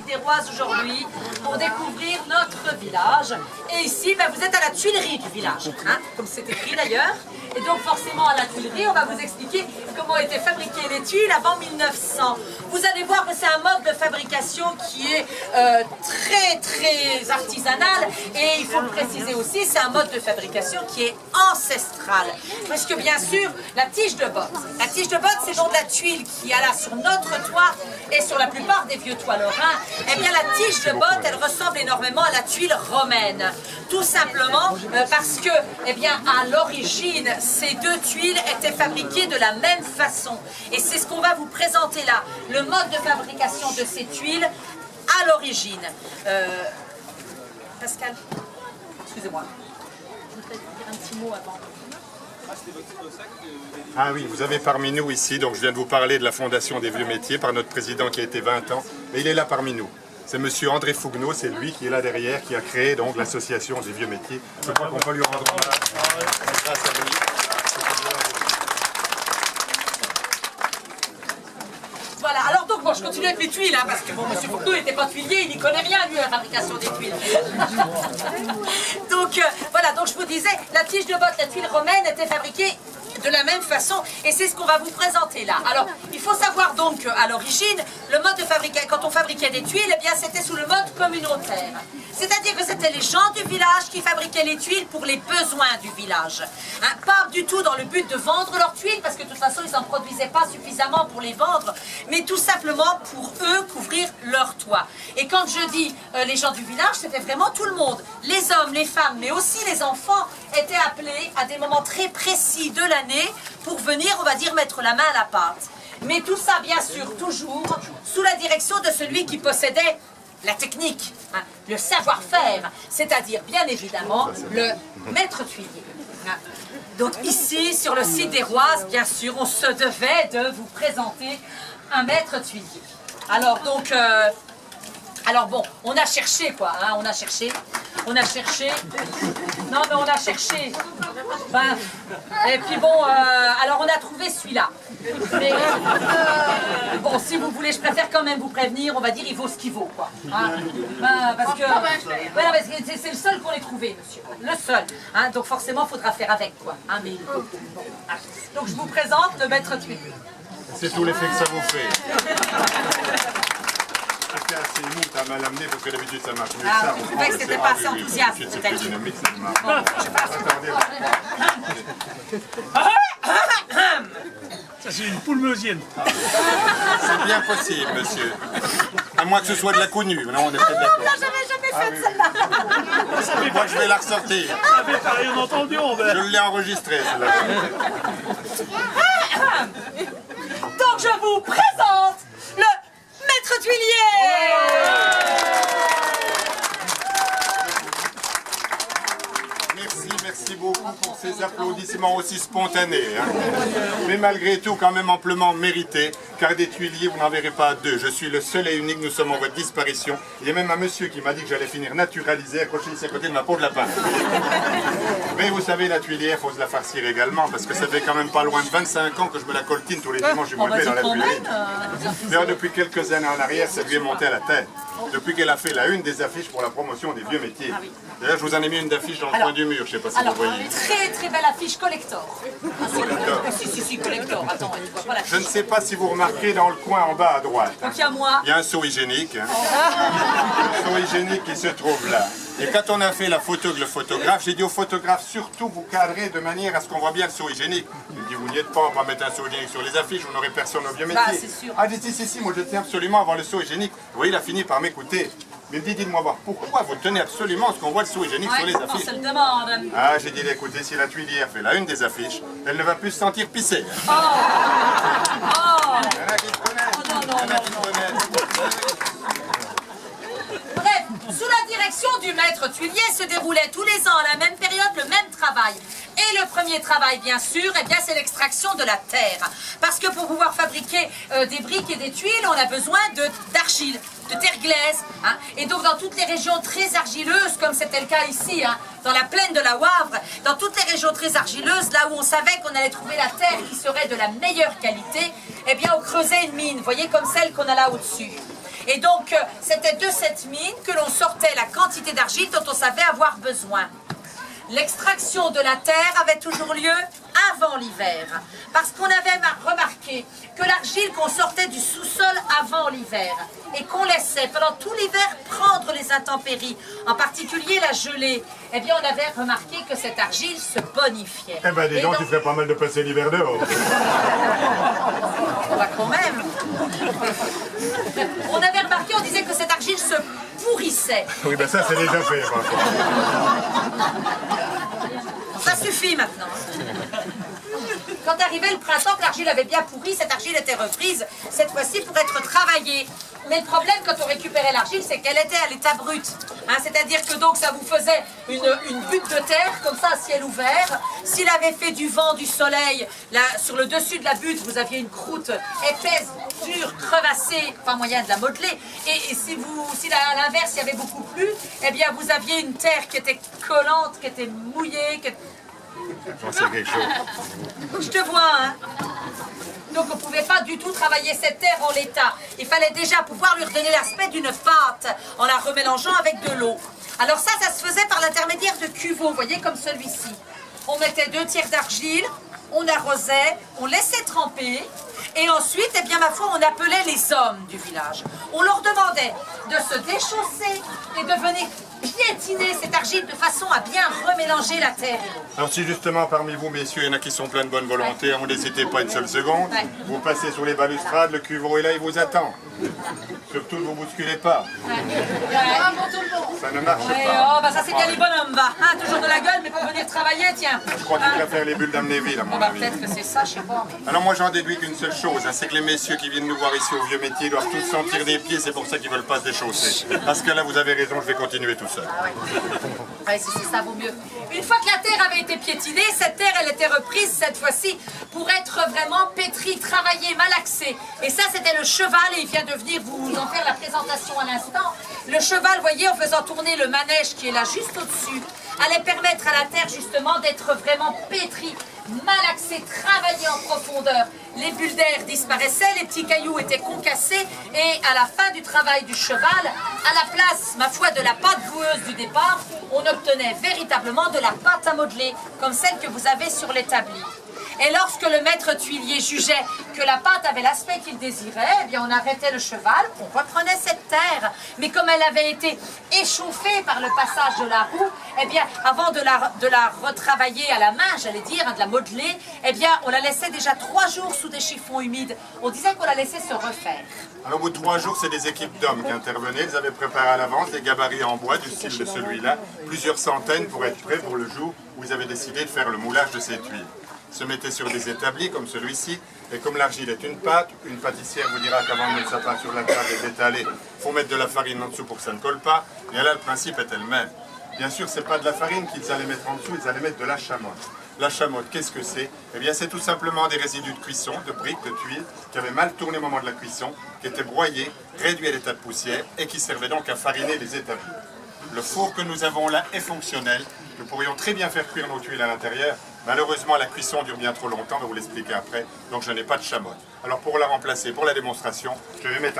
d'Iroise aujourd'hui pour découvrir notre village. Et ici, ben, vous êtes à la Tuilerie du village, hein, comme c'est écrit d'ailleurs. Et donc forcément à la Tuilerie, on va vous expliquer comment étaient fabriquées les tuiles avant 1900. Vous allez voir que c'est un mode de fabrication qui est très artisanal. Et il faut le préciser aussi, c'est un mode de fabrication qui est ancestral. Parce que bien sûr, la tige de botte. La tige de botte, c'est donc la tuile qui est là sur notre toit et sur la plupart des vieux toits lorrains. Eh bien, la tige de botte, elle ressemble énormément à la tuile romaine. Tout simplement parce que, eh bien, à l'origine, ces deux tuiles étaient fabriquées de la même façon. Et c'est ce qu'on va vous présenter là. Le mode de fabrication de ces tuiles à l'origine. Pascal, excusez-moi. Je voudrais dire un petit mot avant. Ah oui, vous avez parmi nous ici, donc je viens de vous parler de la Fondation des Vieux Métiers par notre président qui a été 20 ans, mais il est là parmi nous. C'est monsieur André Fougneau, c'est lui qui est là derrière, qui a créé donc l'association des Vieux Métiers. Je crois qu'on peut lui rendre hommage grâce à lui. Voilà, alors donc bon, je continue avec les tuiles, hein, parce que bon, monsieur Fougneau n'était pas tuilier, il n'y connaît rien, lui, à la fabrication des tuiles. Donc voilà, donc je vous disais, la tige de botte, la tuile romaine était fabriquée de la même façon, et c'est ce qu'on va vous présenter là. Alors, il faut savoir donc qu'à l'origine, le mode de fabrication, quand on fabriquait des tuiles, eh bien c'était sous le mode communautaire. C'est-à-dire que c'était les gens du village qui fabriquaient les tuiles pour les besoins du village. Hein, pas du tout dans le but de vendre leurs tuiles, parce que de toute façon, ils n'en produisaient pas suffisamment pour les vendre, mais tout simplement pour eux couvrir leur toit. Et quand je dis les gens du village, c'était vraiment tout le monde. Les hommes, les femmes, mais aussi les enfants étaient appelés à des moments très précis de l'année pour venir, on va dire, mettre la main à la pâte. Mais tout ça, bien sûr, toujours sous la direction de celui qui possédait la technique, hein, le savoir-faire, c'est-à-dire, bien évidemment, le maître tuilier. Hein. Donc ici, sur le site d'Iroise, bien sûr, on se devait de vous présenter un maître tuilier. Alors, donc... alors bon, on a cherché quoi, hein, on a cherché. Non mais on a cherché. Ben, et puis bon, alors on a trouvé celui-là. Mais bon, si vous voulez, je préfère quand même vous prévenir, on va dire il vaut ce qu'il vaut quoi. Hein, parce que c'est le seul qu'on ait trouvé, monsieur. Le seul. Hein, donc forcément, il faudra faire avec quoi. Hein, mais, bon, hein. Donc je vous présente le maître tuilier. C'est tout l'effet que ça vous fait. C'était assez mou, t'as mal amené parce que d'habitude ça marche mieux que ça. Je trouvais que c'était pas assez enthousiaste, peut-être. Ça c'est une poule meusienne. C'est bien possible, monsieur. À moins que ce soit de la connu. Non, on est peut-être d'accord. Non, j'avais jamais fait celle-là. Moi, je vais la ressortir. Ça fait pareil, on entend bien. Je l'ai enregistrée, celle-là. Donc je vous présente le maître tuilier. Merci beaucoup pour ces applaudissements aussi spontanés. Hein. Mais malgré tout, quand même amplement mérités, car des tuiliers, vous n'en verrez pas deux. Je suis le seul et unique, nous sommes en voie de disparition. Il y a même un monsieur qui m'a dit que j'allais finir naturalisé, accroché ici à côté de ma peau de lapin. Mais vous savez, la tuilière, il faut se la farcir également, parce que ça fait quand même pas loin de 25 ans que je me la coltine tous les dimanches du mois de mai dans la tuilerie. D'ailleurs, depuis quelques années en arrière, ça lui est monté à la tête. Depuis qu'elle a fait la une des affiches pour la promotion des vieux métiers. D'ailleurs, je vous en ai mis une d'affiche dans le coin du mur, je ne sais pas si vous voyez. Très très belle affiche collector. Collector. Si, collector. Attends, voilà. Je ne sais pas si vous remarquez dans le coin en bas à droite. Donc il y a moi. Il y a un seau hygiénique. Hein. Un seau hygiénique qui se trouve là. Et quand on a fait la photo de le photographe, j'ai dit au photographe, surtout vous cadrez de manière à ce qu'on voit bien le seau hygiénique. Il me dit, vous n'y êtes pas, on va mettre un seau hygiénique sur les affiches, on n'aurait personne au vieux métier. Bah, c'est sûr. Ah, j'ai dit, si, moi je tiens absolument à voir le seau hygiénique. Vous voyez, il a fini par m'écouter. Mais il me dit, dites-moi voir, pourquoi vous tenez absolument à ce qu'on voit le seau hygiénique sur les affiches? On se le demande. Ah, j'ai dit, écoutez, si la tuilière fait la une des affiches, elle ne va plus se sentir pisser. Oh. Il y en a qui se connaissent. Non. Bref, sous la direction du maître tuilier se déroulait tous les ans à la même période le même travail. Et le premier travail, bien sûr, eh bien, c'est l'extraction de la terre. Parce que pour pouvoir fabriquer des briques et des tuiles, on a besoin d'argile, de terre glaise. Hein. Et donc dans toutes les régions très argileuses, comme c'était le cas ici, hein, dans la plaine de la Wavre, dans toutes les régions très argileuses, là où on savait qu'on allait trouver la terre qui serait de la meilleure qualité, eh bien on creusait une mine, vous voyez, comme celle qu'on a là au-dessus. Et donc, c'était de cette mine que l'on sortait la quantité d'argile dont on savait avoir besoin. L'extraction de la terre avait toujours lieu avant l'hiver, parce qu'on avait remarqué que l'argile qu'on sortait du sous-sol avant l'hiver et qu'on laissait pendant tout l'hiver prendre les intempéries, en particulier la gelée, eh bien on avait remarqué que cette argile se bonifiait. Eh ben dis donc, tu fais pas mal de passer l'hiver dehors. Bah quand même. On avait remarqué, on disait que cette argile se pourrissait. Oui, ben ça c'est déjà fait. Par contre. Ça suffit maintenant. Quand arrivait le printemps, que l'argile avait bien pourri, cette argile était reprise, cette fois-ci pour être travaillée. Mais le problème quand on récupérait l'argile, c'est qu'elle était à l'état brut. Hein, c'est-à-dire que donc ça vous faisait une butte de terre, comme ça à ciel ouvert. S'il avait fait du vent, du soleil, là, sur le dessus de la butte, vous aviez une croûte épaisse, dure, crevassée, pas moyen de la modeler. Et si à l'inverse, il y avait beaucoup plu, eh bien vous aviez une terre qui était collante, qui était mouillée, J'en sais quelque chose. Je te vois, hein. Donc on ne pouvait pas du tout travailler cette terre en l'état. Il fallait déjà pouvoir lui redonner l'aspect d'une pâte en la remélangeant avec de l'eau. Alors ça se faisait par l'intermédiaire de cuveaux, vous voyez, comme celui-ci. On mettait 2 tiers d'argile, on arrosait, on laissait tremper, et ensuite, eh bien ma foi, on appelait les hommes du village. On leur demandait de se déchausser et de venir piétiner cette argile de façon à bien remélanger la terre. Alors si justement parmi vous, messieurs, il y en a qui sont pleins de bonne volonté, vous n'hésitez pas une seule seconde, Ouais. vous passez sur les balustrades, le cuivreau est là, il vous attend. Surtout ne vous bousculez pas, ça ne marche Ouais, pas. oh, bah ça c'est bien les bonhommes, va. Hein, toujours de la gueule, mais pour venir travailler, tiens. Je crois qu'il préfère les bulles d'Amnéville, à mon Bah avis. peut-être que c'est ça, je sais pas. Mais... Alors moi j'en déduis qu'une seule chose, hein, c'est que les messieurs qui viennent nous voir ici au vieux métier doivent tous sentir des pieds, c'est pour ça qu'ils veulent pas se déchausser. Parce que là vous avez raison, je vais continuer tout seul. Ouais, si c'est ça, vaut mieux. Une fois que la terre avait été piétinée, cette terre, elle était reprise cette fois-ci pour être vraiment pétrie, travaillée, malaxée. Et ça, c'était le cheval, et il vient de venir vous en faire la présentation à l'instant. Le cheval, voyez, en faisant tourner le manège qui est là juste au-dessus, allait permettre à la terre, justement, d'être vraiment pétrie, malaxée, travaillée en profondeur. Les bulles d'air disparaissaient, les petits cailloux étaient concassés, et à la fin du travail du cheval, à la place, ma foi, de la pâte boueuse du départ, on obtenait véritablement de la pâte à modeler, comme celle que vous avez sur l'établi. Et lorsque le maître tuilier jugeait que la pâte avait l'aspect qu'il désirait, eh bien on arrêtait le cheval, on reprenait cette terre. Mais comme elle avait été échauffée par le passage de la roue, eh bien avant de la retravailler à la main, j'allais dire, de la modeler, eh bien on la laissait déjà 3 jours sous des chiffons humides. On disait qu'on la laissait se refaire. Alors au bout de 3 jours, c'est des équipes d'hommes qui intervenaient, ils avaient préparé à l'avance des gabarits en bois du style de celui-là, plusieurs centaines pour être prêts pour le jour où ils avaient décidé de faire le moulage de ces tuiles. Se mettaient sur des établis comme celui-ci, et comme l'argile est une pâte, une pâtissière vous dira qu'avant de mettre sa pâte sur la table et d'étaler, il faut mettre de la farine en dessous pour que ça ne colle pas, et là le principe était le même. Bien sûr, ce n'est pas de la farine qu'ils allaient mettre en dessous, ils allaient mettre de la chamotte. La chamotte, qu'est-ce que c'est? Eh bien, c'est tout simplement des résidus de cuisson, de briques, de tuiles, qui avaient mal tourné au moment de la cuisson, qui étaient broyés, réduits à l'état de poussière, et qui servaient donc à fariner les établis. Le four que nous avons là est fonctionnel. Nous pourrions très bien faire cuire nos tuiles à l'intérieur. Malheureusement, la cuisson dure bien trop longtemps, je vais vous l'expliquer après, donc je n'ai pas de chamotte. Alors pour la remplacer, pour la démonstration, je vais mettre un